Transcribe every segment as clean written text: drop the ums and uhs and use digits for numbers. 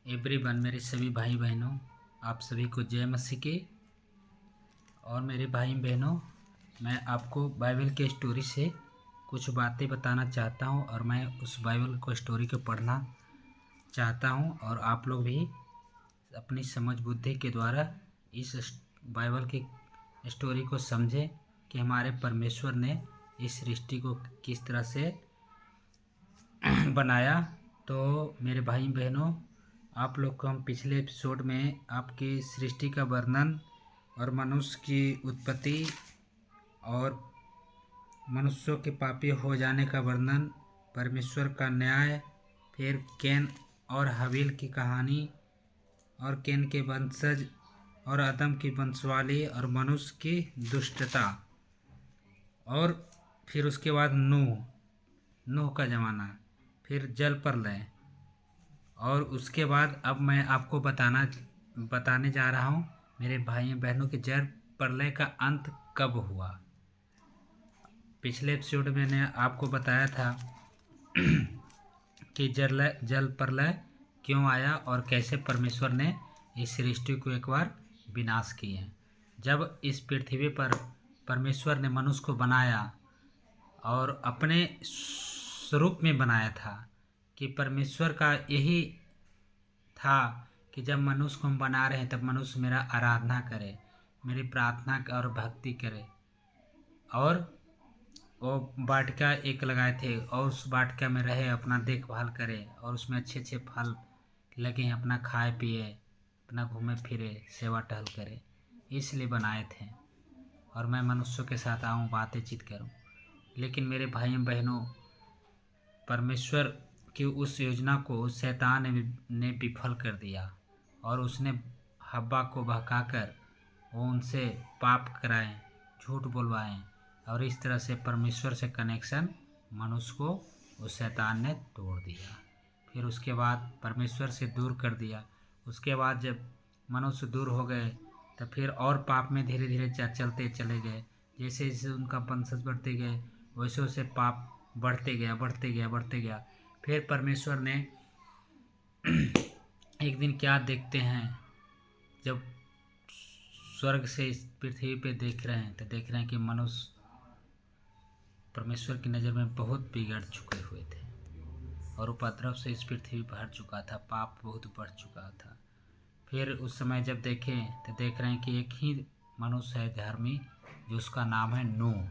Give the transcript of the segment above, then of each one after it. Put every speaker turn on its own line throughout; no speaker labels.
Everyone, मेरे सभी भाई बहनों, आप सभी को जय मसीह की। और मेरे भाई बहनों, मैं आपको बाइबल के स्टोरी से कुछ बातें बताना चाहता हूं और मैं उस बाइबल को स्टोरी को पढ़ना चाहता हूं और आप लोग भी अपनी समझ बुद्धि के द्वारा इस बाइबल की स्टोरी को समझें कि हमारे परमेश्वर ने इस सृष्टि को किस तरह से बनाया। तो मेरे भाई बहनों, आप लोग को हम पिछले एपिसोड में आपकी सृष्टि का वर्णन और मनुष्य की उत्पत्ति और मनुष्यों के पापी हो जाने का वर्णन, परमेश्वर का न्याय, फिर कैन और हाबिल की कहानी और कैन के वंशज और आदम की वंशवाली और मनुष्य की दुष्टता, और फिर उसके बाद नूह का ज़माना, फिर जल प्रलय, और उसके बाद अब मैं आपको बताने जा रहा हूँ मेरे भाई बहनों के जल प्रलय का अंत कब हुआ। पिछले एपिसोड में मैंने आपको बताया था कि जल प्रलय क्यों आया और कैसे परमेश्वर ने इस सृष्टि को एक बार विनाश किए। जब इस पृथ्वी पर परमेश्वर ने मनुष्य को बनाया और अपने स्वरूप में बनाया था कि परमेश्वर का यही था कि जब मनुष्य को हम बना रहे हैं तब मनुष्य मेरा आराधना करे, मेरी प्रार्थना और भक्ति करे। और वो वाटिका एक लगाए थे और उस वाटिका में रहे, अपना देखभाल करे और उसमें अच्छे अच्छे फल लगे, अपना खाए पिए, अपना घूमे फिरे, सेवा टहल करे, इसलिए बनाए थे। और मैं मनुष्यों के साथ आऊँ, बातचीत करूँ। लेकिन मेरे भाई बहनों, परमेश्वर की उस योजना को शैतान ने विफल कर दिया और उसने हव्वा को बहकाकर वो उनसे पाप कराएं, झूठ बुलवाएं, और इस तरह से परमेश्वर से कनेक्शन मनुष्य को उस शैतान ने तोड़ दिया। फिर उसके बाद परमेश्वर से दूर कर दिया। उसके बाद जब मनुष्य दूर हो गए तो फिर और पाप में धीरे धीरे चलते चले गए। जैसे जैसे उनका वंशज बढ़ते गए वैसे वैसे पाप बढ़ते गया। फिर परमेश्वर ने एक दिन क्या देखते हैं, जब स्वर्ग से इस पृथ्वी पे देख रहे हैं तो देख रहे हैं कि मनुष्य परमेश्वर की नज़र में बहुत बिगड़ चुके हुए थे और उपद्रव से इस पृथ्वी भर चुका था, पाप बहुत बढ़ चुका था। फिर उस समय जब देखें तो देख रहे हैं कि एक ही मनुष्य है धर्मी, जो उसका नाम है नूह।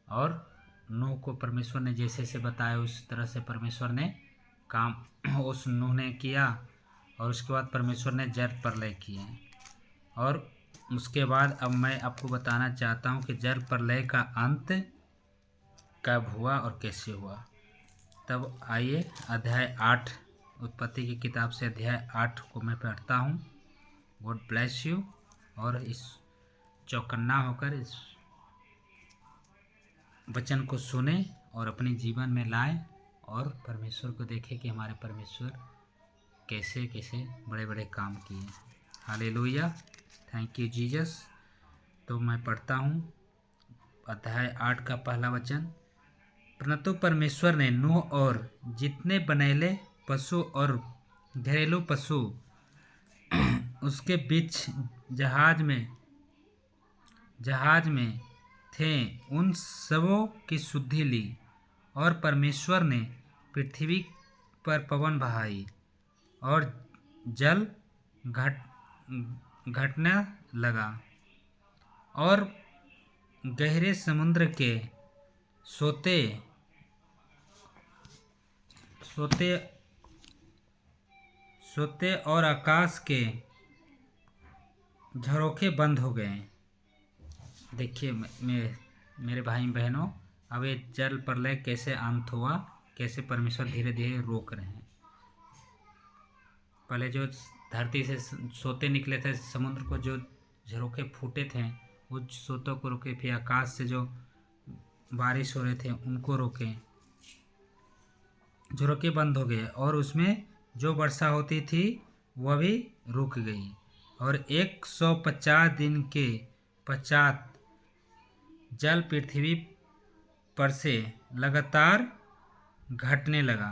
और नूह को परमेश्वर ने जैसे से बताया उस तरह से परमेश्वर ने काम उस नूह ने किया। और उसके बाद परमेश्वर ने जल प्रलय किए। और उसके बाद अब मैं आपको बताना चाहता हूँ कि जल प्रलय का अंत कब हुआ और कैसे हुआ। तब आइए अध्याय 8, उत्पत्ति की किताब से अध्याय 8 को मैं पढ़ता हूँ। God bless you. और इस चौकन्ना होकर इस वचन को सुने और अपने जीवन में लाएं और परमेश्वर को देखें कि हमारे परमेश्वर कैसे कैसे बड़े बड़े काम किए। Hallelujah, thank you Jesus. तो मैं पढ़ता हूँ अध्याय 8 का पहला वचन। परंतु परमेश्वर ने नूह और जितने बनेले पशु और घरेलू पशु उसके बीच जहाज में थे, उन सबों की शुद्धि ली। और परमेश्वर ने पृथ्वी पर पवन बहाई और जल घटने लगा और गहरे समुद्र के सोते और आकाश के झरोखे बंद हो गए। देखिए मेरे भाई बहनों, अब ये जल प्रलय कैसे अंत हुआ, कैसे परमेश्वर धीरे धीरे रोक रहे हैं। पहले जो धरती से सोते निकले थे, समुद्र को जो झरोखे फूटे थे उस सोतों को रोके। फिर आकाश से जो बारिश हो रहे थे उनको रोके, झरोखे बंद हो गए और उसमें जो वर्षा होती थी वह भी रुक गई। और 150 दिन के पश्चात जल पृथ्वी पर से लगातार घटने लगा।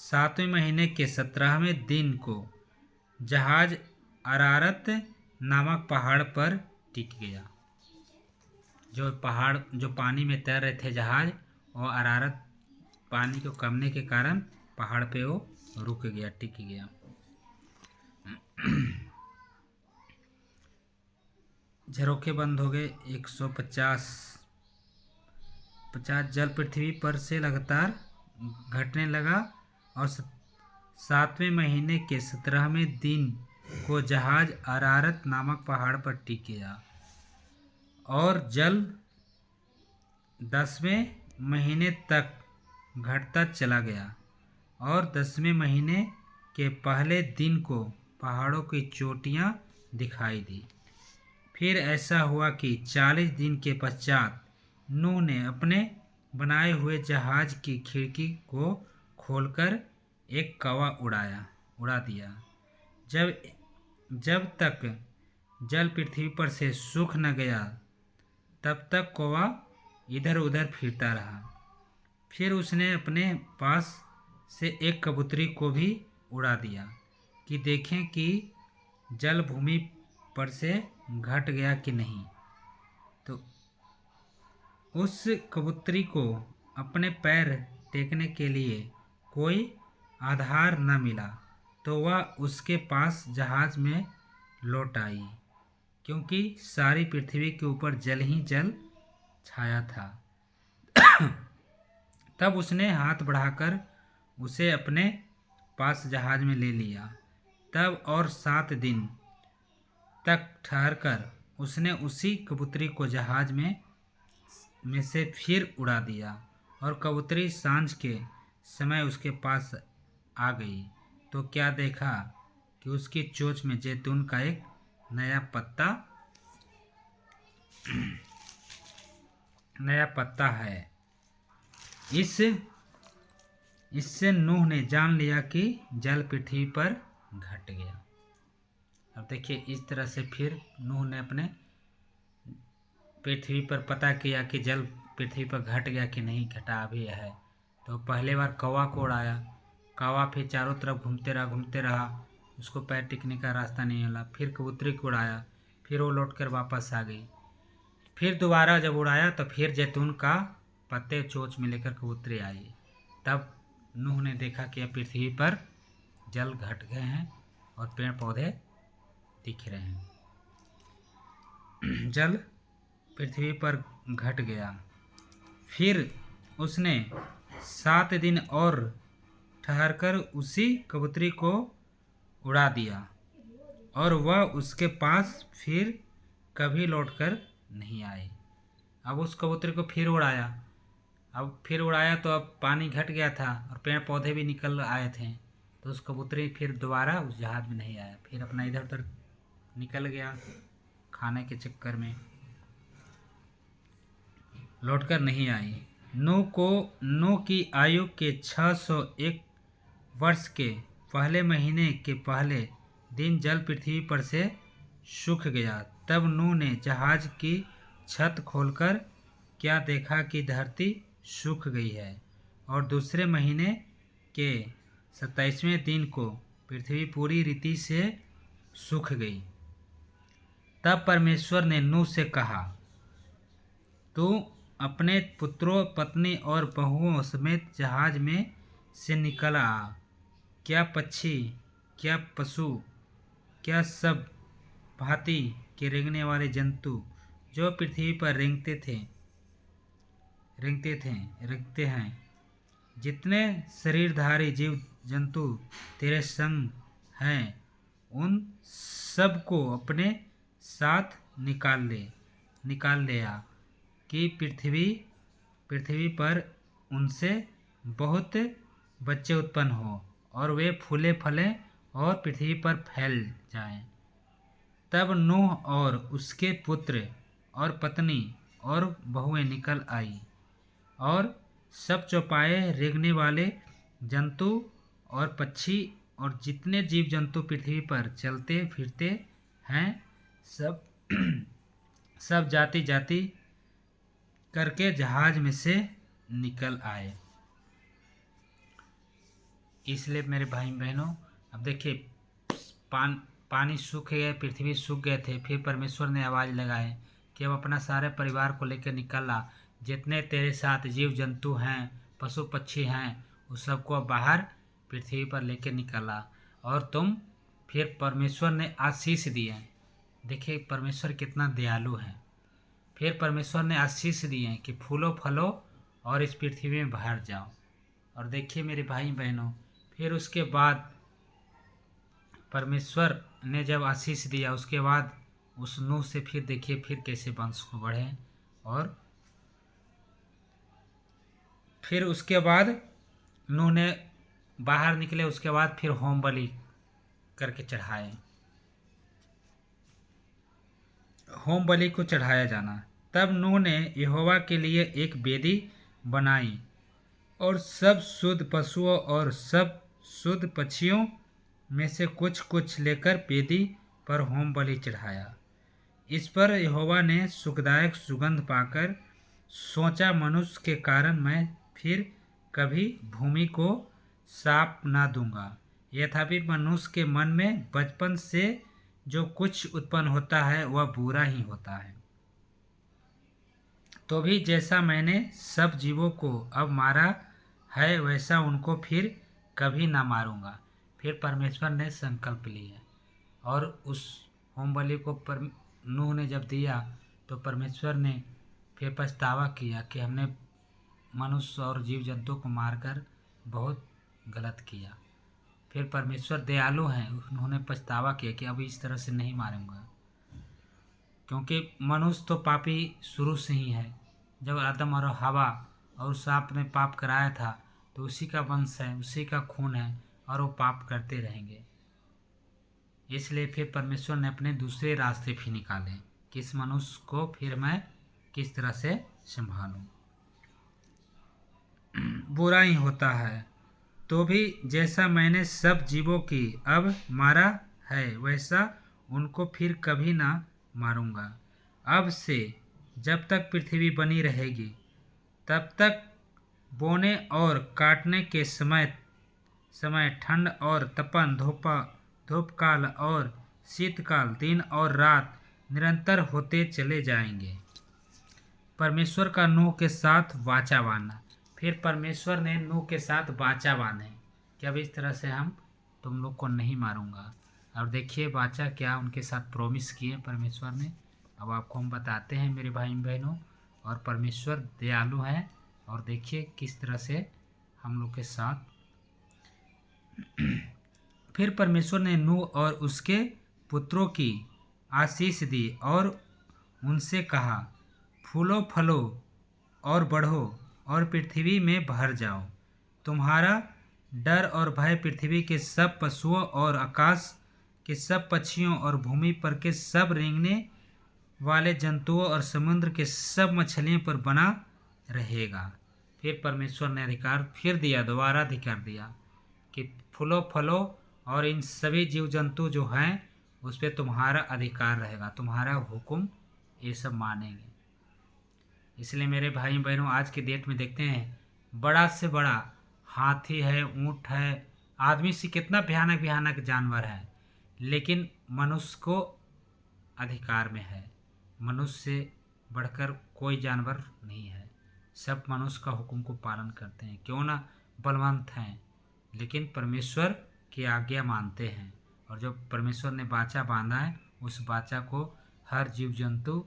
7वें महीने के 17वें दिन को जहाज अरारत नामक पहाड़ पर टिक गया। जो पहाड़ जो पानी में तैर रहे थे जहाज, वो अरारत पानी को कमने के कारण पहाड़ पे वो रुक गया, टिक गया। झरोखे बंद हो गए। 150 जल पृथ्वी पर से लगातार घटने लगा और 7वें महीने के 17वें दिन को जहाज अरारत नामक पहाड़ पर टिक गया और जल 10वें महीने तक घटता चला गया और 10वें महीने के पहले दिन को पहाड़ों की चोटियां दिखाई दी। फिर ऐसा हुआ कि 40 दिन के पश्चात नूह ने अपने बनाए हुए जहाज की खिड़की को खोलकर एक कौवा उड़ा दिया। जब तक जल पृथ्वी पर से सूख न गया तब तक कौवा इधर उधर फिरता रहा। फिर उसने अपने पास से एक कबूतरी को भी उड़ा दिया कि देखें कि जल भूमि पर से घट गया कि नहीं। तो उस कबूतरी को अपने पैर टेकने के लिए कोई आधार न मिला, तो वह उसके पास जहाज में लौट आई, क्योंकि सारी पृथ्वी के ऊपर जल ही जल छाया था। तब उसने हाथ बढ़ाकर उसे अपने पास जहाज में ले लिया। तब और 7 दिन तक ठहरकर उसने उसी कबूतरी को जहाज में से फिर उड़ा दिया और कबूतरी सांझ के समय उसके पास आ गई तो क्या देखा कि उसकी चोंच में जैतून का एक नया पत्ता है। इससे नूह ने जान लिया कि जल पृथ्वी पर घट गया। अब देखिए, इस तरह से फिर नूह ने अपने पृथ्वी पर पता किया कि जल पृथ्वी पर घट गया कि नहीं घटा भी है। तो पहले बार कौवा को उड़ाया। कौवा फिर चारों तरफ घूमते रहा, उसको पैर टिकने का रास्ता नहीं मिला। फिर कबूतरी को उड़ाया, फिर वो लौटकर वापस आ गई। फिर दोबारा जब उड़ाया तो फिर जैतून का पत्ते चोंच में लेकर कबूतरी आई। तब नूह ने देखा कि अब पृथ्वी पर जल घट गए हैं और पेड़ पौधे दिख रहे हैं। जल पृथ्वी पर घट गया। फिर उसने 7 दिन और ठहरकर उसी कबूतरी को उड़ा दिया और वह उसके पास फिर कभी लौटकर नहीं आई। अब उस कबूतरी को फिर उड़ाया तो अब पानी घट गया था और पेड़ पौधे भी निकल आए थे। तो उस कबूतरी फिर दोबारा उस जहाज में नहीं आया, फिर अपना इधर उधर निकल गया खाने के चक्कर में, लौटकर नहीं आई। नूह की आयु के 601 वर्ष के पहले महीने के पहले दिन जल पृथ्वी पर से सूख गया। तब नूह ने जहाज की छत खोलकर क्या देखा कि धरती सूख गई है और दूसरे महीने के 27वें दिन को पृथ्वी पूरी रीति से सूख गई। तब परमेश्वर ने नूह से कहा, तू अपने पुत्रों, पत्नी और बहुओं समेत जहाज में से निकल आ। क्या पक्षी, क्या पशु, क्या सब भांति के रेंगने वाले जंतु जो पृथ्वी पर रेंगते हैं, जितने शरीरधारी जीव जंतु तेरे संग हैं, उन सब को अपने साथ निकाल ले आ कि पृथ्वी पर उनसे बहुत बच्चे उत्पन्न हो और वे फूले फलें और पृथ्वी पर फैल जाएं। तब नूह और उसके पुत्र और पत्नी और बहुएं निकल आई और सब चौपाए रेंगने वाले जंतु और पक्षी और जितने जीव जंतु पृथ्वी पर चलते फिरते हैं, सब जाति जाति करके जहाज में से निकल आए। इसलिए मेरे भाई बहनों, अब देखिए पानी सूख गए, पृथ्वी सूख गए थे। फिर परमेश्वर ने आवाज़ लगाए कि अब अपना सारे परिवार को लेकर निकला, जितने तेरे साथ जीव जंतु हैं, पशु पक्षी हैं, उस सबको अब बाहर पृथ्वी पर लेकर निकला। और तुम, फिर परमेश्वर ने आशीष दिए। देखिए परमेश्वर कितना दयालु है। फिर परमेश्वर ने आशीष दिए कि फूलो फलो और इस पृथ्वी में भर जाओ। और देखिए मेरे भाई बहनों, फिर उसके बाद परमेश्वर ने जब आशीष दिया, उसके बाद उस नूह से फिर देखिए फिर कैसे वंश को बढ़े। और फिर उसके बाद नूह ने बाहर निकले, उसके बाद फिर होम बलि करके चढ़ाए, होम बलि को चढ़ाया जाना। तब नूह ने यहोवा के लिए एक वेदी बनाई और सब शुद्ध पशुओं और सब शुद्ध पक्षियों में से कुछ कुछ लेकर वेदी पर होम बलि चढ़ाया। इस पर यहोवा ने सुखदायक सुगंध पाकर सोचा, मनुष्य के कारण मैं फिर कभी भूमि को साप ना दूंगा। यद्यपि मनुष्य के मन में बचपन से जो कुछ उत्पन्न होता है वह बुरा ही होता है, तो भी जैसा मैंने सब जीवों को अब मारा है वैसा उनको फिर कभी ना मारूंगा। फिर परमेश्वर ने संकल्प लिया और उस होम बलि को नूह ने जब दिया तो परमेश्वर ने फिर पछतावा किया कि हमने मनुष्य और जीव जंतु को मारकर बहुत गलत किया। फिर परमेश्वर दयालु हैं, उन्होंने पछतावा किया कि अब इस तरह से नहीं मारूंगा, क्योंकि मनुष्य तो पापी शुरू से ही है। जब आदम और हवा और सांप ने पाप कराया था तो उसी का वंश है, उसी का खून है और वो पाप करते रहेंगे। इसलिए फिर परमेश्वर ने अपने दूसरे रास्ते भी निकाले कि इस मनुष्य को फिर मैं किस तरह से संभालूं। बुरा ही होता है, तो भी जैसा मैंने सब जीवों की अब मारा है वैसा उनको फिर कभी ना मारूंगा। अब से जब तक पृथ्वी बनी रहेगी तब तक बोने और काटने के समय ठंड और तपन, धूपकाल और शीतकाल, दिन और रात निरंतर होते चले जाएंगे। परमेश्वर का नूह के साथ वाचा बांधा। फिर परमेश्वर ने नूह के साथ वाचा बांधे कि अब इस तरह से हम तुम लोग को नहीं मारूंगा। और देखिए वाचा क्या उनके साथ प्रॉमिस किए परमेश्वर ने, अब आपको हम बताते हैं मेरे भाई बहनों। और परमेश्वर दयालु है और देखिए किस तरह से हम लोग के साथ। फिर परमेश्वर ने नूह और उसके पुत्रों की आशीष दी और उनसे कहा, फूलो फलो और बढ़ो और पृथ्वी में भर जाओ। तुम्हारा डर और भय पृथ्वी के सब पशुओं और आकाश के सब पक्षियों और भूमि पर के सब रेंगने वाले जंतुओं और समुद्र के सब मछलियों पर बना रहेगा। फिर परमेश्वर ने अधिकार फिर दिया, दोबारा अधिकार दिया कि फूलो फलो और इन सभी जीव जंतु जो हैं उस पर तुम्हारा अधिकार रहेगा, तुम्हारा हुक्म ये सब मानेंगे। इसलिए मेरे भाई बहनों आज की डेट में देखते हैं बड़ा से बड़ा हाथी है, ऊंट है, आदमी से कितना भयानक भयानक जानवर है, लेकिन मनुष्य को अधिकार में है। मनुष्य से बढ़कर कोई जानवर नहीं है, सब मनुष्य का हुक्म को पालन करते हैं, क्यों ना बलवंत हैं, लेकिन परमेश्वर की आज्ञा मानते हैं। और जो परमेश्वर ने वाचा बांधा है उस वाचा को हर जीव जंतु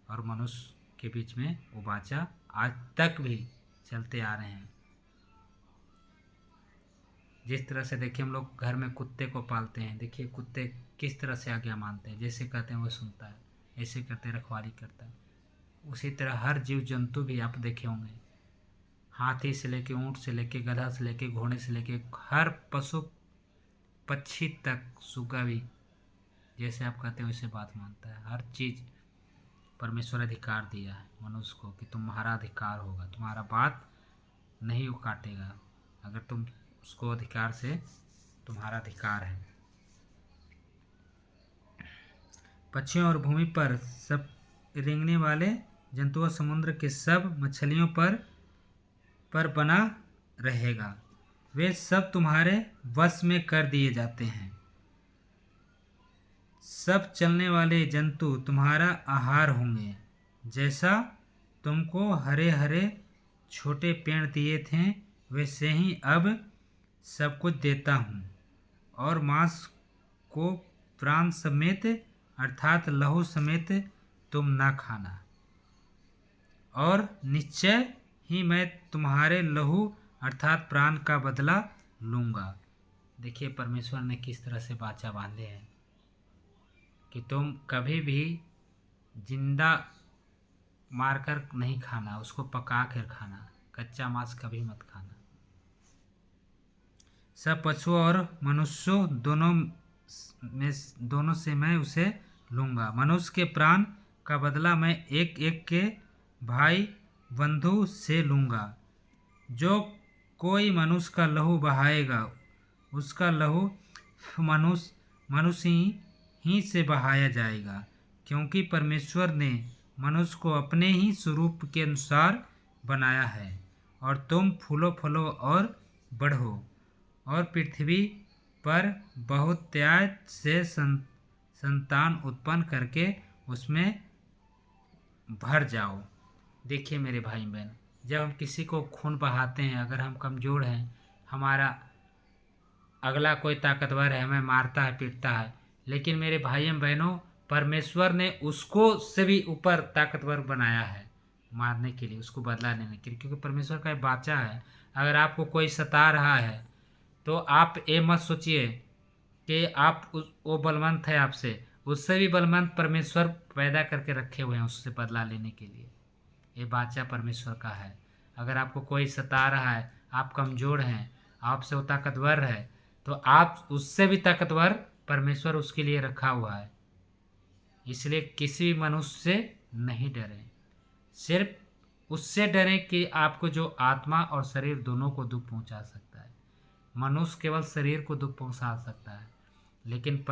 और मनुष्य के बीच में वो वाचा आज तक भी चलते आ रहे हैं। जिस तरह से देखिए हम लोग घर में कुत्ते को पालते हैं, देखिए कुत्ते किस तरह से आज्ञा मानते हैं, जैसे कहते हैं वो सुनता है, ऐसे करते रखवाली करता है। उसी तरह हर जीव जंतु भी आप देखे होंगे, हाथी से लेके ऊंट से लेके गधा से लेके घोड़े से लेके हर पशु पक्षी तक, सुग्गा भी जैसे आप कहते हैं वैसे बात मानता है। हर चीज़ परमेश्वर अधिकार दिया है मनुष्य को कि तुम्हारा अधिकार होगा, तुम्हारा बात नहीं वो काटेगा अगर तुम उसको अधिकार से, तुम्हारा अधिकार है। पक्षियों और भूमि पर सब रेंगने वाले जंतुओं, समुद्र के सब मछलियों पर बना रहेगा। वे सब तुम्हारे वश में कर दिए जाते हैं। सब चलने वाले जंतु तुम्हारा आहार होंगे। जैसा तुमको हरे हरे छोटे पेड़ दिए थे, वैसे ही अब सब कुछ देता हूँ। और मांस को प्राण समेत अर्थात लहू समेत तुम ना खाना, और निश्चय ही मैं तुम्हारे लहू अर्थात प्राण का बदला लूँगा। देखिए परमेश्वर ने किस तरह से वाचा बांधे हैं कि तुम कभी भी जिंदा मारकर नहीं खाना, उसको पका कर खाना, कच्चा मांस कभी मत खाना। सब पशुओं और मनुष्यों दोनों से मैं उसे लूँगा। मनुष्य के प्राण का बदला मैं एक एक के भाई बंधु से लूँगा। जो कोई मनुष्य का लहू बहाएगा, उसका लहू मनुष्य ही से बहाया जाएगा, क्योंकि परमेश्वर ने मनुष्य को अपने ही स्वरूप के अनुसार बनाया है। और तुम फूलो फलो और बढ़ो और पृथ्वी पर बहुतायत से संतान उत्पन्न करके उसमें भर जाओ। देखिए मेरे भाई बहन, जब हम किसी को खून बहाते हैं, अगर हम कमज़ोर हैं, हमारा अगला कोई ताकतवर है, हमें मारता है पीटता है, लेकिन मेरे भाइयों बहनों परमेश्वर ने उसको से भी ऊपर ताकतवर बनाया है मारने के लिए, उसको बदला लेने के लिए, क्योंकि परमेश्वर का एक वाचा है। अगर आपको कोई सता रहा है तो आप ये मत सोचिए कि आप वो बलवंत है आपसे, उससे भी बलवंत परमेश्वर पैदा करके रखे हुए हैं उससे बदला लेने के लिए। ये वाचा परमेश्वर का है। अगर आपको कोई सता रहा है, आप कमज़ोर हैं, आपसे वो ताकतवर है, तो आप उससे भी ताकतवर परमेश्वर उसके लिए रखा हुआ है। इसलिए किसी भी मनुष्य से नहीं डरें, सिर्फ उससे डरें कि आपको जो आत्मा और शरीर दोनों को दुख पहुंचा सकता है। मनुष्य केवल शरीर को दुख पहुंचा सकता है, लेकिन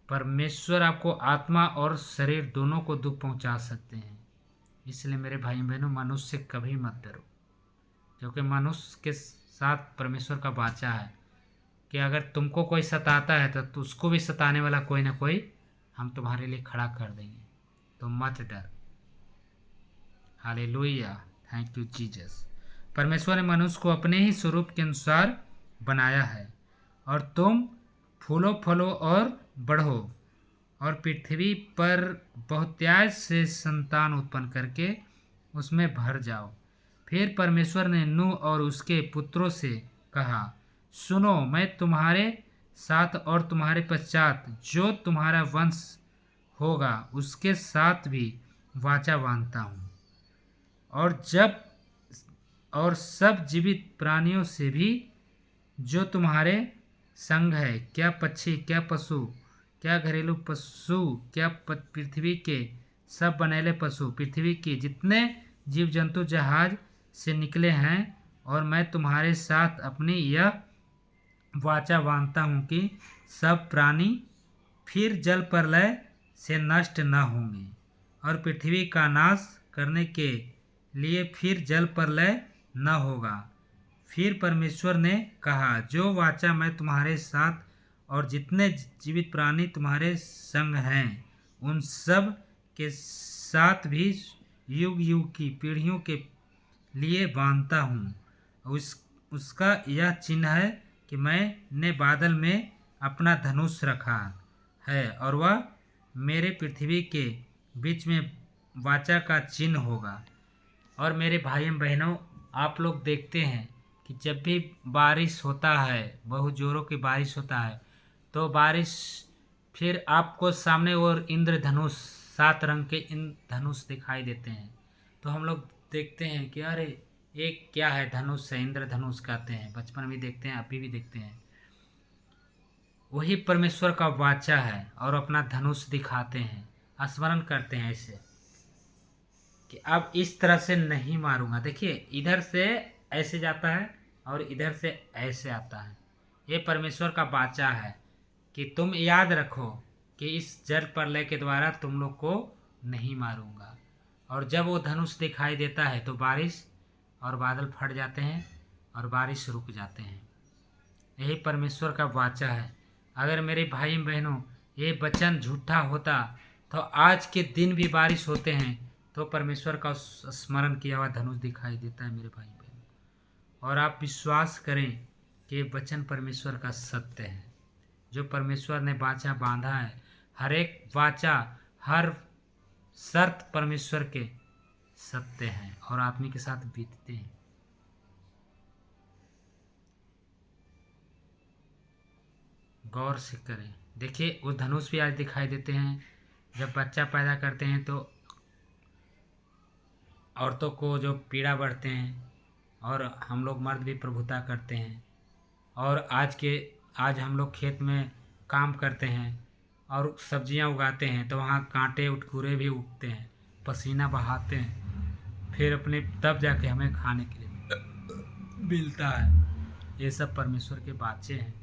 परमेश्वर आपको आत्मा और शरीर दोनों को दुख पहुंचा सकते हैं। इसलिए मेरे भाई बहनों मनुष्य से कभी मत डरो, क्योंकि मनुष्य के साथ परमेश्वर का वाचा है कि अगर तुमको कोई सताता है तो उसको भी सताने वाला कोई ना कोई हम तुम्हारे लिए खड़ा कर देंगे। तो मत डर। Hallelujah, thank you Jesus. परमेश्वर ने मनुष्य को अपने ही स्वरूप के अनुसार बनाया है। और तुम फूलो फलो और बढ़ो और पृथ्वी पर बहुतायत से संतान उत्पन्न करके उसमें भर जाओ। फिर परमेश्वर ने नूह और उसके पुत्रों से कहा, सुनो, मैं तुम्हारे साथ और तुम्हारे पश्चात जो तुम्हारा वंश होगा उसके साथ भी वाचा बांधता हूँ, और सब जीवित प्राणियों से भी जो तुम्हारे संग है, क्या पक्षी, क्या पशु, क्या घरेलू पशु, क्या पृथ्वी के सब बनेले पशु, पृथ्वी के जितने जीव जंतु जहाज से निकले हैं। और मैं तुम्हारे साथ अपनी यह वाचा बांधता हूँ कि सब प्राणी फिर जल प्रलय से नष्ट न होंगे, और पृथ्वी का नाश करने के लिए फिर जल प्रलय न होगा। फिर परमेश्वर ने कहा, जो वाचा मैं तुम्हारे साथ और जितने जीवित प्राणी तुम्हारे संग हैं उन सब के साथ भी युग युग की पीढ़ियों के लिए बांधता हूँ। उसका यह चिन्ह है कि मैंने बादल में अपना धनुष रखा है, और वह मेरे पृथ्वी के बीच में वाचा का चिन्ह होगा। और मेरे भाइयों बहनों, आप लोग देखते हैं कि जब भी बारिश होता है, बहुत ज़ोरों की बारिश होता है, तो बारिश फिर आपको सामने और इंद्रधनुष 7 रंग के इंद्रधनुष दिखाई देते हैं। तो हम लोग देखते हैं कि अरे एक क्या है, धनुष है, इंद्रधनुष कहते हैं। बचपन में देखते हैं, अभी भी देखते हैं। वही परमेश्वर का वाचा है, और अपना धनुष दिखाते हैं, स्मरण करते हैं ऐसे कि अब इस तरह से नहीं मारूंगा। देखिए इधर से ऐसे जाता है और इधर से ऐसे आता है। ये परमेश्वर का वाचा है कि तुम याद रखो कि इस जल प्रलय के द्वारा तुम लोग को नहीं मारूंगा। और जब वो धनुष दिखाई देता है तो बारिश और बादल फट जाते हैं और बारिश रुक जाते हैं। यही परमेश्वर का वाचा है। अगर मेरे भाई बहनों ये वचन झूठा होता तो आज के दिन भी बारिश होते हैं तो परमेश्वर का स्मरण किया हुआ धनुष दिखाई देता है मेरे भाई बहनों। और आप विश्वास करें कि वचन परमेश्वर का सत्य है। जो परमेश्वर ने वाचा बांधा है, हर एक वाचा, हर शर्त परमेश्वर के सत्य हैं और आदमी के साथ बीतते हैं। गौर से करें, देखिए वो धनुष भी आज दिखाई देते हैं। जब बच्चा पैदा करते हैं तो औरतों को जो पीड़ा बढ़ते हैं और हम लोग मर्द भी प्रभुता करते हैं। और आज हम लोग खेत में काम करते हैं और सब्जियां उगाते हैं तो वहाँ कांटे उटकुरे भी उगते हैं, पसीना बहाते हैं, फिर अपने तब जाके हमें खाने के लिए मिलता है। ये सब परमेश्वर के वाचे हैं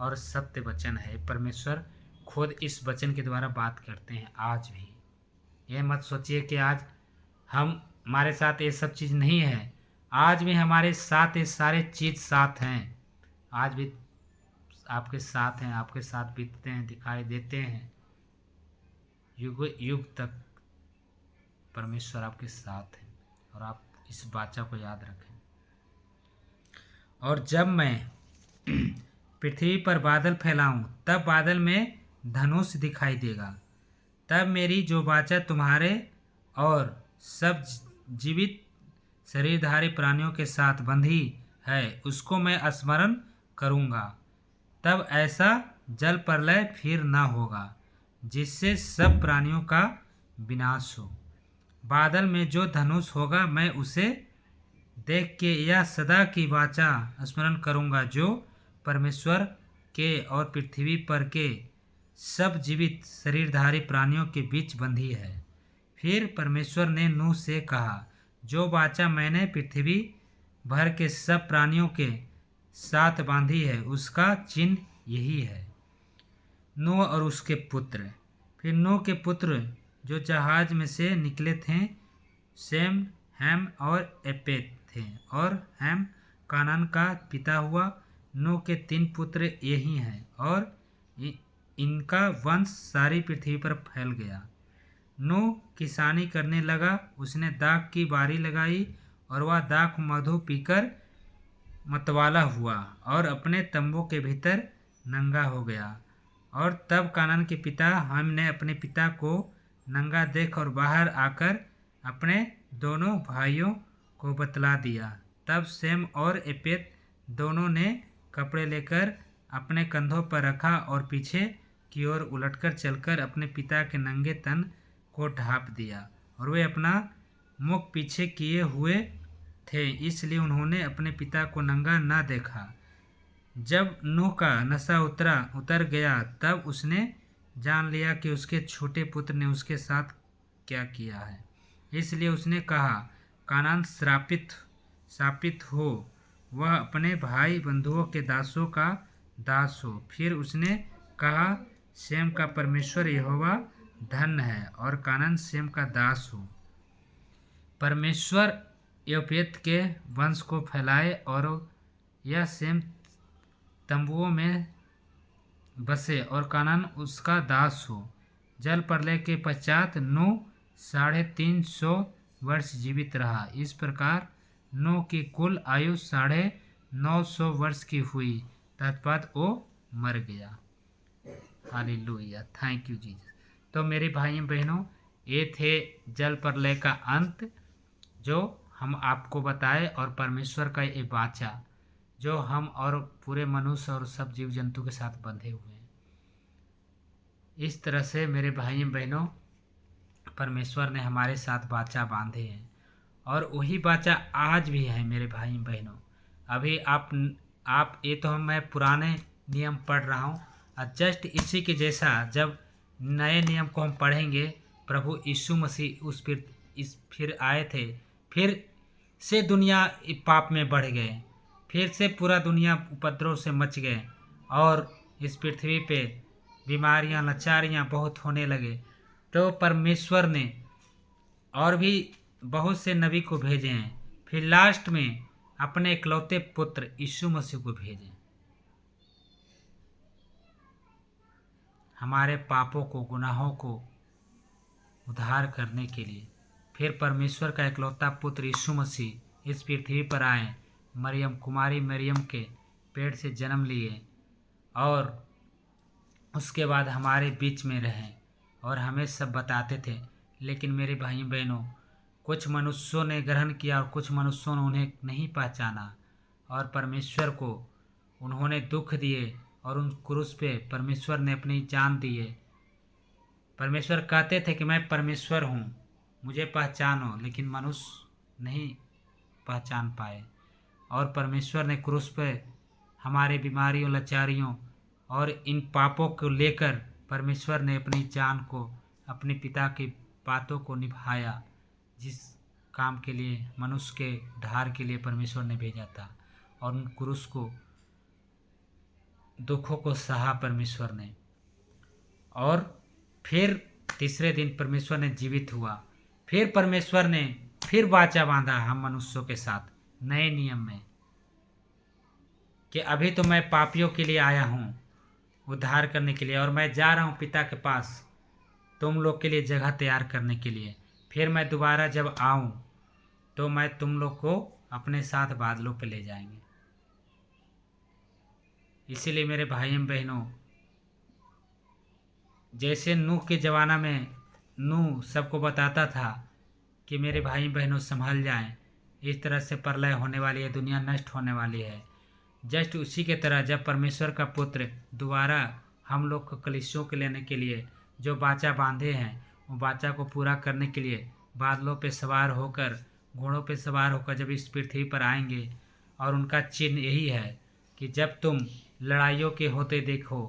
और सत्य वचन है। परमेश्वर खुद इस वचन के द्वारा बात करते हैं आज भी। ये मत सोचिए कि आज हमारे साथ ये सब चीज़ नहीं है। आज भी हमारे साथ ये सारे चीज़ साथ हैं। आज भी आपके साथ हैं, आपके साथ बीतते हैं, दिखाई देते हैं। युग युग तक परमेश्वर आपके साथ है और आप इस वाचा को याद रखें। और जब मैं पृथ्वी पर बादल फैलाऊं तब बादल में धनुष दिखाई देगा। तब मेरी जो वाचा तुम्हारे और सब जीवित शरीरधारी प्राणियों के साथ बंधी है उसको मैं स्मरण करूँगा। तब ऐसा जल प्रलय फिर न होगा जिससे सब प्राणियों का विनाश हो। बादल में जो धनुष होगा मैं उसे देख के यह सदा की वाचा स्मरण करूँगा जो परमेश्वर के और पृथ्वी पर के सब जीवित शरीरधारी प्राणियों के बीच बंधी है। फिर परमेश्वर ने नूह से कहा, जो वाचा मैंने पृथ्वी भर के सब प्राणियों के साथ बांधी है उसका चिन्ह यही है। नूह और उसके पुत्र। फिर नूह के पुत्र जो जहाज में से निकले थे सेम, हैम और एपेत थे, और हैम कानान का पिता हुआ। नूह के 3 पुत्र यही हैं और इनका वंश सारी पृथ्वी पर फैल गया। नूह किसानी करने लगा, उसने दाख की बारी लगाई और वह दाख मधु पीकर मतवाला हुआ और अपने तंबू के भीतर नंगा हो गया। और तब कानान के पिता हम ने अपने पिता को नंगा देख और बाहर आकर अपने दोनों भाइयों को बतला दिया। तब सेम और एपेत दोनों ने कपड़े लेकर अपने कंधों पर रखा और पीछे की ओर उलटकर चलकर अपने पिता के नंगे तन को ढांप दिया, और वे अपना मुख पीछे किए हुए थे, इसलिए उन्होंने अपने पिता को नंगा न देखा। जब नूह का नशा उतर गया तब उसने जान लिया कि उसके छोटे पुत्र ने उसके साथ क्या किया है, इसलिए उसने कहा, कानान श्रापित हो, वह अपने भाई बंधुओं के दासों का दास हो। फिर उसने कहा, शेम का परमेश्वर यहोवा धन्य है और कानान शेम का दास हो। परमेश्वर यपेत के वंश को फैलाए और यह शेम तंबुओं में बसे और कानान उसका दास हो। जल प्रलय के पश्चात नूह 350 वर्ष जीवित रहा। इस प्रकार नूह की कुल आयु 950 वर्ष की हुई, तत्पश्चात वो मर गया। Hallelujah, thank you Jesus. तो मेरे भाई बहनों, ये थे जल प्रलय का अंत जो हम आपको बताए, और परमेश्वर का ये वाचा जो हम और पूरे मनुष्य और सब जीव जंतु के साथ बंधे हुए हैं। इस तरह से मेरे भाई बहनों, परमेश्वर ने हमारे साथ वाचा बांधे हैं और वही वाचा आज भी है मेरे भाई बहनों। अभी आप ये तो मैं पुराने नियम पढ़ रहा हूँ, और जस्ट इसी के जैसा जब नए नियम को हम पढ़ेंगे, प्रभु यीशु मसीह फिर आए थे, फिर से दुनिया पाप में बढ़ गए, फिर से पूरा दुनिया उपद्रव से मच गए और इस पृथ्वी पे बीमारियां लाचारियां बहुत होने लगे। तो परमेश्वर ने और भी बहुत से नबी को भेजे हैं। फिर लास्ट में अपने इकलौते पुत्र यीशु मसीह को भेजें हमारे पापों को, गुनाहों को उद्धार करने के लिए। फिर परमेश्वर का इकलौता पुत्र यीशु मसीह इस पृथ्वी पर आए, कुमारी मरियम के पेट से जन्म लिए और उसके बाद हमारे बीच में रहें और हमें सब बताते थे। लेकिन मेरे भाई बहनों, कुछ मनुष्यों ने ग्रहण किया और कुछ मनुष्यों ने उन्हें नहीं पहचाना और परमेश्वर को उन्होंने दुख दिए और उन क्रूस पे परमेश्वर ने अपनी जान दी है। परमेश्वर कहते थे कि मैं परमेश्वर हूँ, मुझे पहचानो, लेकिन मनुष्य नहीं पहचान पाए। और परमेश्वर ने क्रूस पे हमारे बीमारियों, लाचारियों और इन पापों को लेकर परमेश्वर ने अपनी जान को, अपने पिता की बातों को निभाया, जिस काम के लिए मनुष्य के उद्धार के लिए परमेश्वर ने भेजा था। और उन क्रूस को, दुखों को सहा परमेश्वर ने। और फिर तीसरे दिन परमेश्वर ने जीवित हुआ। फिर परमेश्वर ने फिर वाचा बांधा हम मनुष्यों के साथ नए नियम में कि अभी तो मैं पापियों के लिए आया हूँ उद्धार करने के लिए, और मैं जा रहा हूँ पिता के पास तुम लोग के लिए जगह तैयार करने के लिए। फिर मैं दोबारा जब आऊँ तो मैं तुम लोग को अपने साथ बादलों पे ले जाएंगे। इसीलिए मेरे भाइयों बहनों, जैसे नूह के ज़माना में नूह सबको बताता था कि मेरे भाई बहनों संभल जाएं, इस तरह से प्रलय होने वाली है, दुनिया नष्ट होने वाली है। जस्ट उसी के तरह जब परमेश्वर का पुत्र दोबारा हम लोग को कलीसियों के लेने के लिए जो वाचा बांधे हैं, वो वाचा को पूरा करने के लिए बादलों पे सवार होकर, घोड़ों पे सवार होकर जब इस पृथ्वी पर आएंगे। और उनका चिन्ह यही है कि जब तुम लड़ाइयों के होते देखो,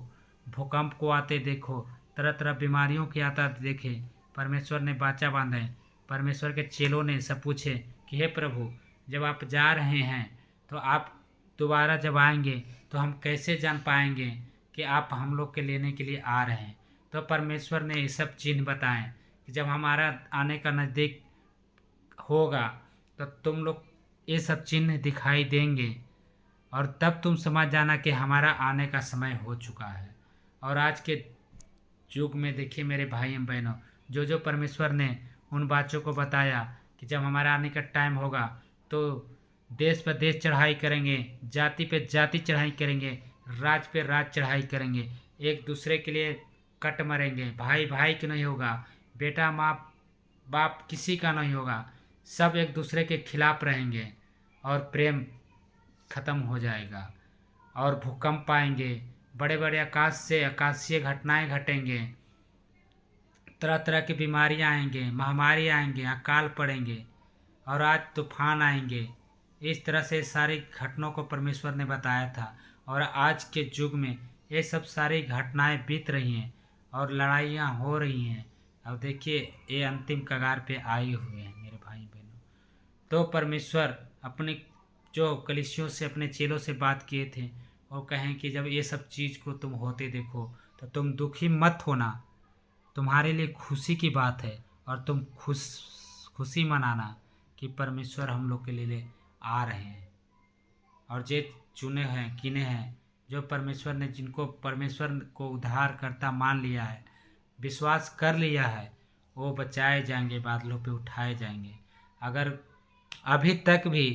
भूकंप को आते देखो, तरह तरह बीमारियों के आता देखे, परमेश्वर ने वाचा बांधे। परमेश्वर के चेलों ने सब पूछे कि हे प्रभु, जब आप जा रहे हैं तो आप दोबारा जब आएंगे तो हम कैसे जान पाएंगे कि आप हम लोग के लेने के लिए आ रहे हैं। तो परमेश्वर ने ये सब चिन्ह बताएं कि जब हमारा आने का नज़दीक होगा तो तुम लोग ये सब चिन्ह दिखाई देंगे और तब तुम समझ जाना कि हमारा आने का समय हो चुका है। और आज के युग में देखिए मेरे भाई एवं बहनों, जो परमेश्वर ने उन बातों को बताया कि जब हमारा आने का टाइम होगा तो देश पर देश चढ़ाई करेंगे, जाति पे जाति चढ़ाई करेंगे, राज पे राज चढ़ाई करेंगे, एक दूसरे के लिए कट मरेंगे, भाई भाई की नहीं होगा, बेटा माँ बाप किसी का नहीं होगा, सब एक दूसरे के खिलाफ रहेंगे और प्रेम खत्म हो जाएगा। और भूकंप आएंगे, बड़े बड़े आकाशीय घटनाएं घटेंगे, तरह तरह की बीमारियां आएंगे, महामारी आएंगे, अकाल पड़ेंगे और आज तूफान आएंगे। इस तरह से सारी घटनाओं को परमेश्वर ने बताया था। और आज के युग में ये सब सारी घटनाएं बीत रही हैं और लड़ाइयाँ हो रही हैं। अब देखिए ये अंतिम कगार पे आए हुए हैं मेरे भाई बहनों। तो परमेश्वर अपने जो कलीसियों से, अपने चेलों से बात किए थे और कहें कि जब ये सब चीज़ को तुम होते देखो तो तुम दुखी मत होना, तुम्हारे लिए खुशी की बात है और तुम खुशी मनाना कि परमेश्वर हम लोग के लिए आ रहे हैं। और जे चुने हैं, किने हैं, जो परमेश्वर ने, जिनको परमेश्वर को उद्धार करता मान लिया है, विश्वास कर लिया है, वो बचाए जाएंगे, बादलों पे उठाए जाएंगे। अगर अभी तक भी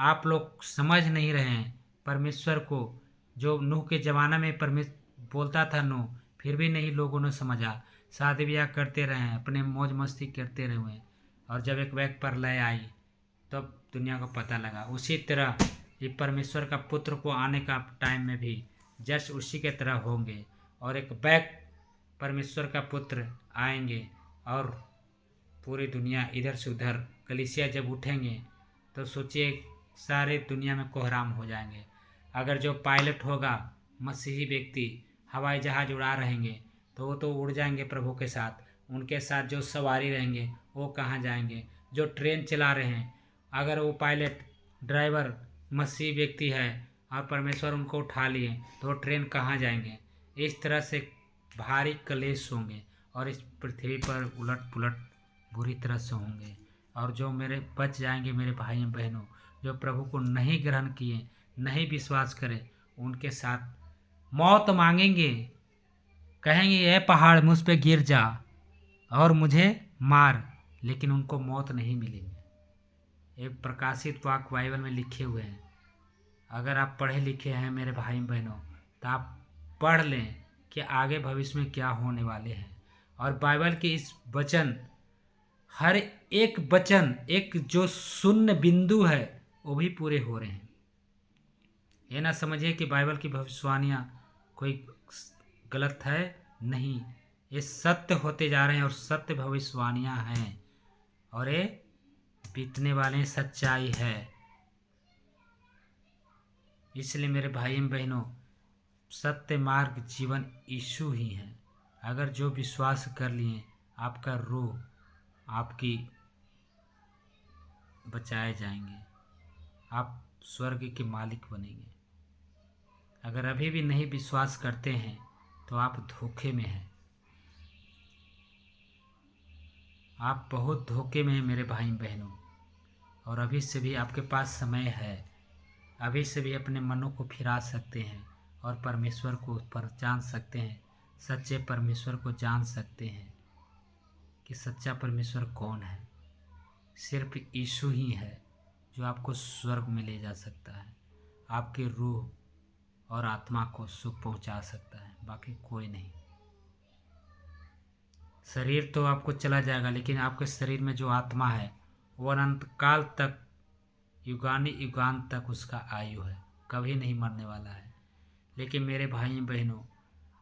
आप लोग समझ नहीं रहे हैं परमेश्वर को, जो नूह के ज़माना में परमेश्वर बोलता था नूह, फिर भी नहीं लोगों ने समझा, शादी ब्याह करते रहे, अपने मौज मस्ती करते रहे, और जब एक बैग प्रलय आई तब दुनिया को पता लगा। उसी तरह ये परमेश्वर का पुत्र को आने का टाइम में भी जस्ट उसी के तरह होंगे और एक बैग परमेश्वर का पुत्र आएंगे और पूरी दुनिया इधर से उधर कलीसिया जब उठेंगे तो सोचिए सारे दुनिया में कोहराम हो जाएंगे। अगर जो पायलट होगा मसीही व्यक्ति हवाई जहाज उड़ा रहेंगे तो वो तो उड़ जाएंगे प्रभु के साथ, उनके साथ जो सवारी रहेंगे वो कहाँ जाएंगे। जो ट्रेन चला रहे हैं, अगर वो पायलट ड्राइवर मसीही व्यक्ति है और परमेश्वर उनको उठा लिए तो वो ट्रेन कहाँ जाएंगे। इस तरह से भारी कलेश होंगे और इस पृथ्वी पर उलट पुलट बुरी तरह से होंगे। और जो मेरे बच जाएंगे मेरे भाई बहनों, जो प्रभु को नहीं ग्रहण किए, नहीं विश्वास करे, उनके साथ मौत मांगेंगे, कहेंगे ये पहाड़ मुझ पे गिर जा और मुझे मार, लेकिन उनको मौत नहीं मिलेगी। एक प्रकाशित वाक्य बाइबल में लिखे हुए हैं। अगर आप पढ़े लिखे हैं मेरे भाई बहनों, तो आप पढ़ लें कि आगे भविष्य में क्या होने वाले हैं। और बाइबल के इस वचन, हर एक वचन, एक जो शून्य बिंदु है वो भी पूरे हो रहे हैं। ये ना समझिए कि बाइबल की भविष्यवाणियाँ कोई गलत है, नहीं, ये सत्य होते जा रहे हैं और सत्य भविष्यवाणियाँ हैं और ये बीतने वाले सच्चाई है। इसलिए मेरे भाई बहनों, सत्य मार्ग जीवन यीशु ही है। अगर जो विश्वास कर लिए, आपका रूह आपकी बचाए जाएंगे, आप स्वर्ग के मालिक बनेंगे। अगर अभी भी नहीं विश्वास करते हैं तो आप धोखे में हैं, आप बहुत धोखे में हैं मेरे भाई बहनों। और अभी से भी आपके पास समय है, अभी से भी अपने मनों को फिरा सकते हैं और परमेश्वर को पहचान सकते हैं, सच्चे परमेश्वर को जान सकते हैं कि सच्चा परमेश्वर कौन है। सिर्फ यीशु ही है जो आपको स्वर्ग में ले जा सकता है, आपके रूह और आत्मा को सुख पहुंचा सकता है, बाकी कोई नहीं। शरीर तो आपको चला जाएगा, लेकिन आपके शरीर में जो आत्मा है वो अनंत काल तक, युगानी युगान तक उसका आयु है, कभी नहीं मरने वाला है। लेकिन मेरे भाई बहनों,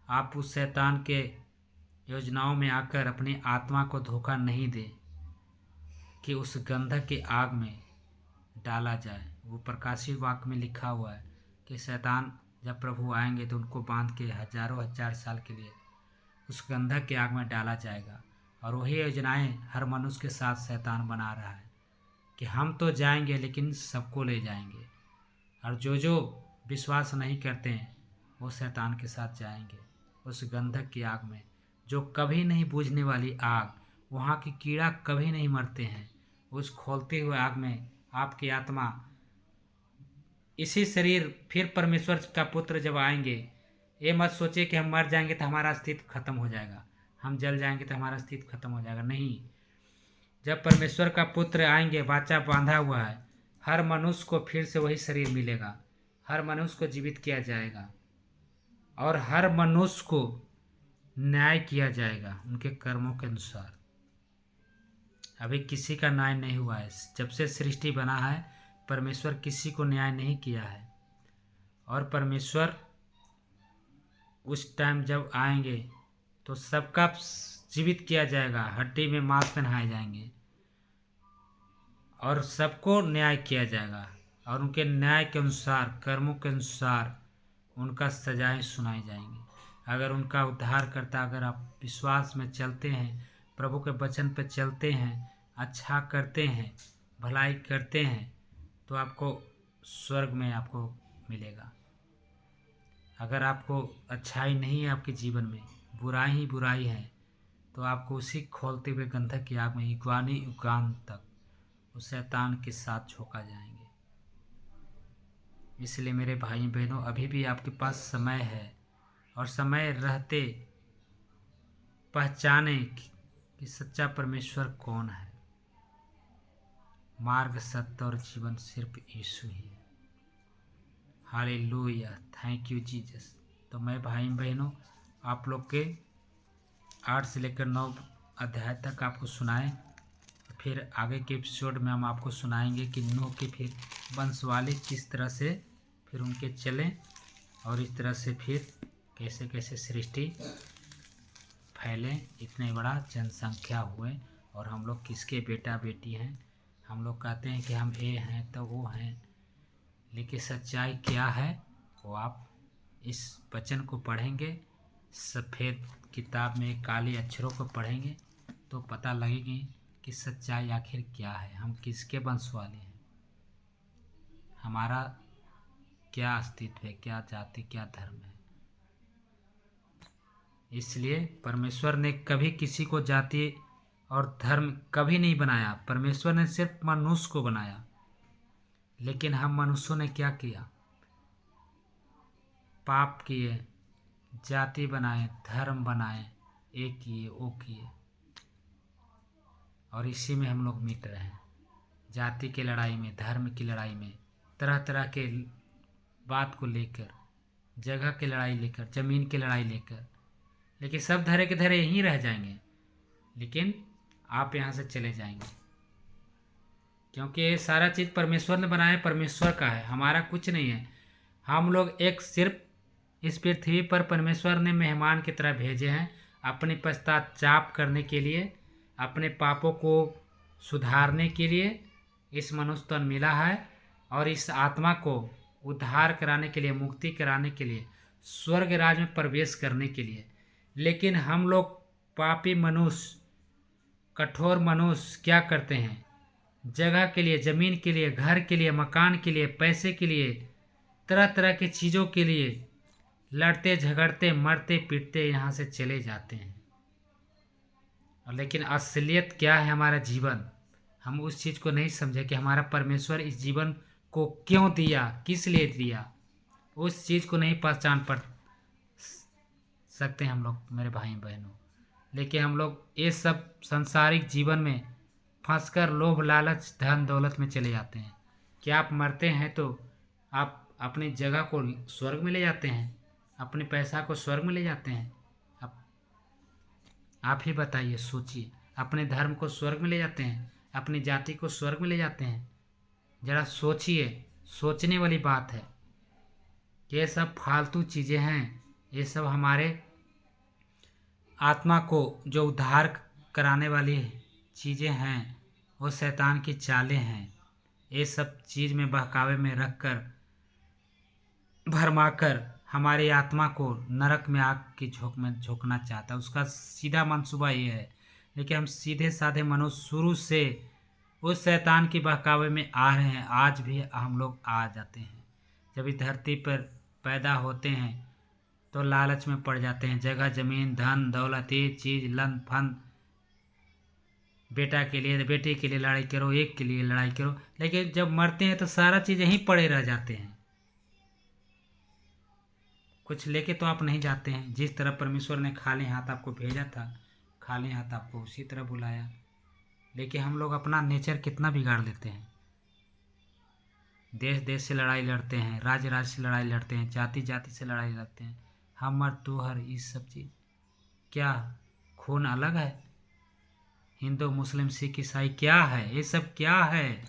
आप उस शैतान के योजनाओं में आकर अपनी आत्मा को धोखा नहीं दें कि उस गंधक की आग में डाला जाए। वो प्रकाशित वाक्य में लिखा हुआ है कि शैतान जब प्रभु आएंगे तो उनको बांध के हजारों हजार साल के लिए उस गंधक की आग में डाला जाएगा। और वही योजनाएं हर मनुष्य के साथ शैतान बना रहा है कि हम तो जाएंगे लेकिन सबको ले जाएंगे, और जो विश्वास नहीं करते हैं वो शैतान के साथ जाएंगे उस गंधक की आग में, जो कभी नहीं बुझने वाली आग। वहाँ की कीड़ा कभी नहीं मरते हैं। उस खोलते हुए आग में आपकी आत्मा, इसी शरीर, फिर परमेश्वर का पुत्र जब आएंगे, ये मत सोचे कि हम मर जाएंगे तो हमारा अस्तित्व खत्म हो जाएगा, हम जल जाएंगे तो हमारा अस्तित्व खत्म हो जाएगा। नहीं, जब परमेश्वर का पुत्र आएंगे, वाचा बांधा हुआ है, हर मनुष्य को फिर से वही शरीर मिलेगा, हर मनुष्य को जीवित किया जाएगा और हर मनुष्य को न्याय किया जाएगा उनके कर्मों के अनुसार। अभी किसी का न्याय नहीं हुआ है। जब से सृष्टि बना है परमेश्वर किसी को न्याय नहीं किया है। और परमेश्वर उस टाइम जब आएंगे तो सबका जीवित किया जाएगा, हड्डी में मांस पहनाए जाएंगे और सबको न्याय किया जाएगा और उनके न्याय के अनुसार, कर्मों के अनुसार उनका सजाएं सुनाई जाएंगी। अगर उनका उद्धार करता, अगर आप विश्वास में चलते हैं, प्रभु के वचन पर चलते हैं, अच्छा करते हैं, भलाई करते हैं, तो आपको स्वर्ग में आपको मिलेगा। अगर आपको अच्छाई नहीं है आपके जीवन में, बुराई ही बुराई है, तो आपको उसी खोलते हुए गंधक की आग में युगानी युगान तक उस शैतान के साथ झोंका जाएंगे। इसलिए मेरे भाई बहनों, अभी भी आपके पास समय है और समय रहते पहचाने कि सच्चा परमेश्वर कौन है। मार्ग, सत्य और जीवन सिर्फ यीशु ही है। Hallelujah, thank you Jesus. तो मैं भाई बहनों आप लोग के 8 से लेकर 9 अध्याय तक आपको सुनाएं। फिर आगे के एपिसोड में हम आपको सुनाएंगे कि नूह के फिर वंशवाली किस तरह से फिर उनके चलें और इस तरह से फिर कैसे कैसे सृष्टि फैले, इतने बड़ा जनसंख्या हुए और हम लोग किसके बेटा बेटी हैं। हम लोग कहते हैं कि हम ये हैं तो वो हैं, लेकिन सच्चाई क्या है वो आप इस वचन को पढ़ेंगे, सफ़ेद किताब में काले अक्षरों को पढ़ेंगे तो पता लगेगी कि सच्चाई आखिर क्या है, हम किसके वंश वाले हैं, हमारा क्या अस्तित्व है, क्या जाति, क्या धर्म है। इसलिए परमेश्वर ने कभी किसी को जाति और धर्म कभी नहीं बनाया। परमेश्वर ने सिर्फ मनुष्य को बनाया, लेकिन हम मनुष्यों ने क्या किया? पाप किए, जाति बनाए, धर्म बनाए, ये किए वो किए, और इसी में हम लोग मिट रहे हैं। जाति की लड़ाई में, धर्म की लड़ाई में, तरह तरह के बात को लेकर, जगह की लड़ाई लेकर, जमीन की लड़ाई लेकर, लेकिन सब धरे के धरे यहीं रह जाएंगे। लेकिन आप यहाँ से चले जाएंगे, क्योंकि ये सारा चीज़ परमेश्वर ने बनाया, परमेश्वर का है, हमारा कुछ नहीं है। हम लोग एक सिर्फ इस पृथ्वी पर परमेश्वर ने मेहमान की तरह भेजे हैं, अपने पश्चाताप करने के लिए, अपने पापों को सुधारने के लिए इस मनुष्य तन मिला है, और इस आत्मा को उद्धार कराने के लिए, मुक्ति कराने के लिए, स्वर्ग राज में प्रवेश करने के लिए। लेकिन हम लोग पापी मनुष्य, कठोर मनुष्य क्या करते हैं? जगह के लिए, ज़मीन के लिए, घर के लिए, मकान के लिए, पैसे के लिए, तरह तरह की चीज़ों के लिए लड़ते झगड़ते, मरते पीटते यहाँ से चले जाते हैं। और लेकिन असलियत क्या है? हमारा जीवन, हम उस चीज़ को नहीं समझे कि हमारा परमेश्वर इस जीवन को क्यों दिया, किस लिए दिया। उस चीज़ को नहीं पहचान पा सकते हम लोग, मेरे भाई बहनों। लेकिन हम लोग ये सब सांसारिक जीवन में फंसकर लोभ लालच धन दौलत में चले जाते हैं। क्या आप मरते हैं तो आप अपनी जगह को स्वर्ग में ले जाते हैं, अपने पैसा को स्वर्ग में ले जाते हैं? आप ही बताइए, सोचिए। अपने धर्म को स्वर्ग में ले जाते हैं, अपनी जाति को स्वर्ग में ले जाते हैं? जरा सोचिए, सोचने वाली बात है। ये सब फालतू चीज़ें हैं, ये सब हमारे आत्मा को जो उद्धार कराने वाली चीज़ें हैं, वो शैतान की चालें हैं। ये सब चीज़ में बहकावे में रख कर, भरमाकर हमारी आत्मा को नरक में आग की झोंक में झोंकना चाहता है। उसका सीधा मंसूबा ये है। लेकिन हम सीधे साधे मनुष्य शुरू से उस शैतान की बहकावे में आ रहे हैं, आज भी हम लोग आ जाते हैं। जब इस धरती पर पैदा होते हैं तो लालच में पड़ जाते हैं, जगह जमीन धन दौलत, ये चीज़ लन फन, बेटा के लिए बेटी के लिए लड़ाई करो, एक के लिए लड़ाई करो। लेकिन जब मरते हैं तो सारा चीज़ यहीं पड़े रह जाते हैं। कुछ लेके तो आप नहीं जाते हैं। जिस तरह परमेश्वर ने खाली हाथ आपको भेजा था, खाली हाथ आपको उसी तरह बुलाया। लेकिन हम लोग अपना नेचर कितना बिगाड़ लेते हैं। देश देश से लड़ाई लड़ते हैं, राज्य राज्य से लड़ाई लड़ते हैं, जाति जाति से लड़ाई लड़ते हैं। हम और तू हर इस सब चीज़, क्या खून अलग है? हिंदू मुस्लिम सिख ईसाई क्या है? ये सब क्या है?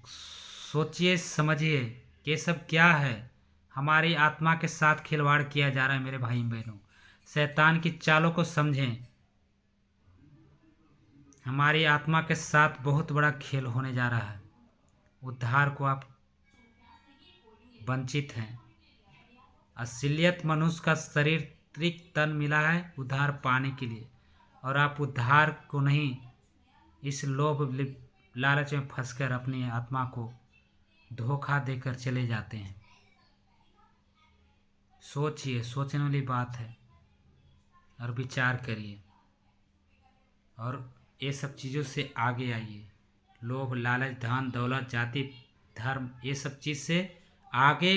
सोचिए समझिए, ये सब क्या है? हमारी आत्मा के साथ खिलवाड़ किया जा रहा है मेरे भाई बहनों। शैतान की चालों को समझें। हमारी आत्मा के साथ बहुत बड़ा खेल होने जा रहा है। उद्धार को आप वंचित हैं। असलियत मनुष्य का शारीरिक तन मिला है उद्धार पाने के लिए, और आप उद्धार को नहीं, इस लोभ लालच में फंसकर अपनी आत्मा को धोखा देकर चले जाते हैं। सोचिए, सोचने वाली बात है, और विचार करिए, और ये सब चीज़ों से आगे आइए। लोभ लालच धन दौलत जाति धर्म, ये सब चीज़ से आगे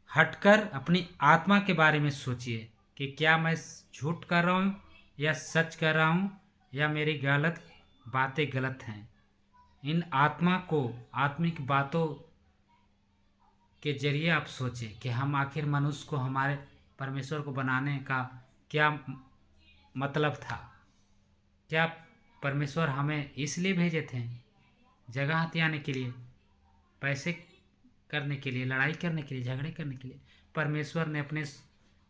हटकर अपनी आत्मा के बारे में सोचिए कि क्या मैं झूठ कर रहा हूँ या सच कर रहा हूँ, या मेरी गलत बातें गलत हैं। इन आत्मा को, आत्मिक बातों के जरिए आप सोचें कि हम आखिर मनुष्य को, हमारे परमेश्वर को बनाने का क्या मतलब था। क्या परमेश्वर हमें इसलिए भेजे थे जगह हथियाने के लिए, पैसे करने के लिए, लड़ाई करने के लिए, झगड़े करने के लिए? परमेश्वर ने अपने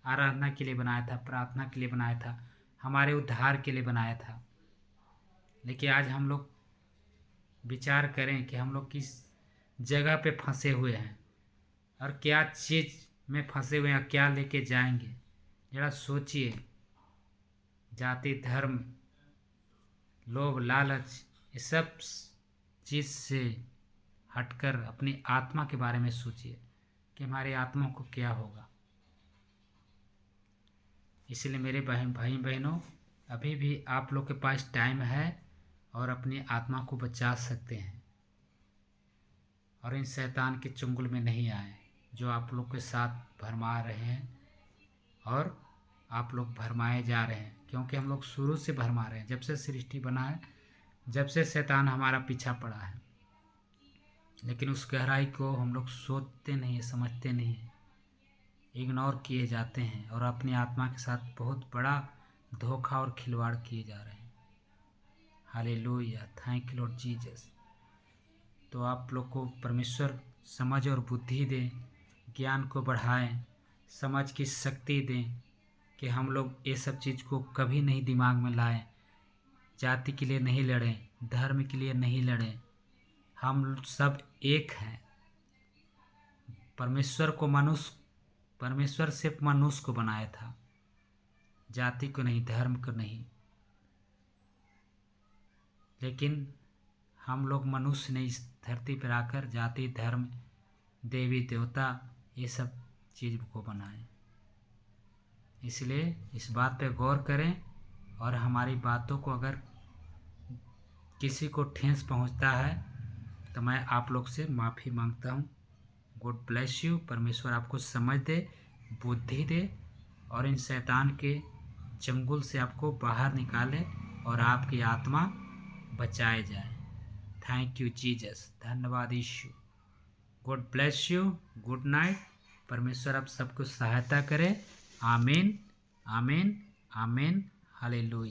आराधना के लिए बनाया था, प्रार्थना के लिए बनाया था, हमारे उद्धार के लिए बनाया था। लेकिन आज हम लोग विचार करें कि हम लोग किस जगह पे फंसे हुए हैं और क्या चीज़ में फंसे हुए हैं, क्या लेके जाएंगे। जरा सोचिए। जाति धर्म लोभ लालच, ये सब चीज़ से हटकर अपनी आत्मा के बारे में सोचिए कि हमारी आत्मा को क्या होगा। इसलिए मेरे भाई बहनों, अभी भी आप लोग के पास टाइम है और अपनी आत्मा को बचा सकते हैं। और इन शैतान के चुंगल में नहीं आए जो आप लोग के साथ भरमा रहे हैं और आप लोग भरमाए जा रहे हैं, क्योंकि हम लोग शुरू से भरमा रहे हैं। जब से सृष्टि बना है, जब से शैतान हमारा पीछा पड़ा है, लेकिन उस गहराई को हम लोग सोचते नहीं है, समझते नहीं है, इग्नोर किए जाते हैं और अपनी आत्मा के साथ बहुत बड़ा धोखा और खिलवाड़ किए जा रहे हैं। Hallelujah, thank you Lord Jesus. तो आप लोग को परमेश्वर समझ और बुद्धि दें, ज्ञान को बढ़ाएं, समझ की शक्ति दें कि हम लोग ये सब चीज़ को कभी नहीं दिमाग में लाएं। जाति के लिए नहीं लड़ें, धर्म के लिए नहीं लड़ें, हम सब एक हैं। परमेश्वर सिर्फ मनुष्य को बनाया था, जाति को नहीं, धर्म को नहीं। लेकिन हम लोग मनुष्य ने इस धरती पर आकर जाति, धर्म, देवी देवता, ये सब चीज़ को बनाए। इसलिए इस बात पे गौर करें और हमारी बातों को अगर किसी को ठेस पहुंचता है तो मैं आप लोग से माफ़ी मांगता हूं। God bless you. परमेश्वर आपको समझ दे, बुद्धि दे और इन शैतान के चंगुल से आपको बाहर निकाले और आपकी आत्मा बचाए जाए। थैंक यू जीसस, धन्यवाद यीशु। God bless you, good night. परमेश्वर आप सबको सहायता करे। आमीन, आमीन, आमीन, हालेलुया।